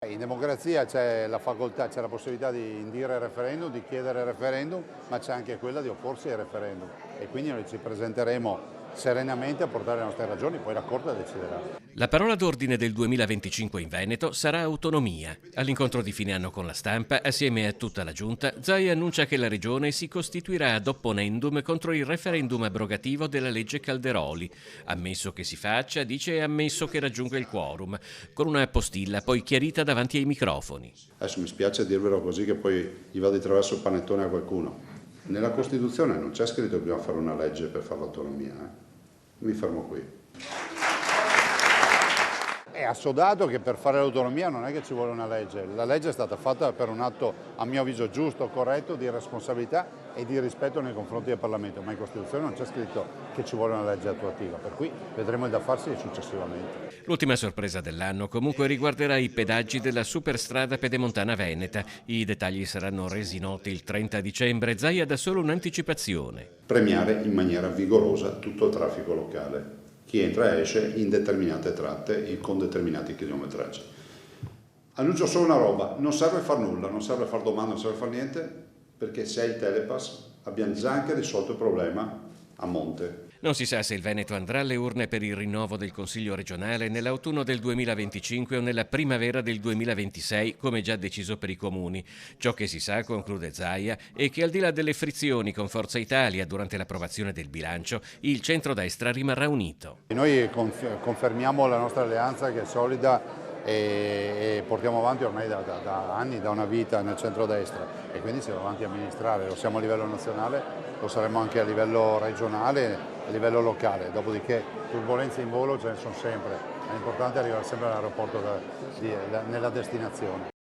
In democrazia c'è la facoltà, c'è la possibilità di indire referendum, di chiedere referendum, ma c'è anche quella di opporsi ai referendum e quindi noi ci presenteremo serenamente a portare le nostre ragioni, poi la Corte deciderà. La parola d'ordine del 2025 in Veneto sarà autonomia. All'incontro di fine anno con la stampa, assieme a tutta la giunta, Zaia annuncia che la regione si costituirà ad opponendum contro il referendum abrogativo della legge Calderoli. Ammesso che si faccia, dice ammesso che raggiunga il quorum, con una postilla poi chiarita davanti ai microfoni. Adesso mi spiace dirvelo così che poi gli vado di traverso il panettone a qualcuno. Nella Costituzione non c'è scritto che dobbiamo fare una legge per fare l'autonomia. Mi fermo qui. È assodato che per fare l'autonomia non è che ci vuole una legge. La legge è stata fatta per un atto, a mio avviso, giusto, corretto, di responsabilità e di rispetto nei confronti del Parlamento, ma in Costituzione non c'è scritto che ci vuole una legge attuativa, per cui vedremo il da farsi successivamente. L'ultima sorpresa dell'anno comunque riguarderà i pedaggi della superstrada pedemontana veneta. I dettagli saranno resi noti il 30 dicembre. Zaia dà solo un'anticipazione. Premiare in maniera vigorosa tutto il traffico locale. Chi entra e esce in determinate tratte e con determinati chilometraggi. Annuncio solo una roba, non serve far nulla, non serve far domande, non serve far niente, perché se è il telepass abbiamo già anche risolto il problema a monte. Non si sa se il Veneto andrà alle urne per il rinnovo del Consiglio regionale nell'autunno del 2025 o nella primavera del 2026, come già deciso per i comuni. Ciò che si sa, conclude Zaia, è che al di là delle frizioni con Forza Italia durante l'approvazione del bilancio, il centrodestra rimarrà unito. Noi confermiamo la nostra alleanza che è solida e portiamo avanti ormai da anni, da una vita nel centrodestra e quindi siamo avanti a amministrare, lo siamo a livello nazionale, lo saremo anche a livello regionale, a livello locale, dopodiché turbolenze in volo ce ne sono sempre, l'importante è arrivare sempre all'aeroporto nella destinazione.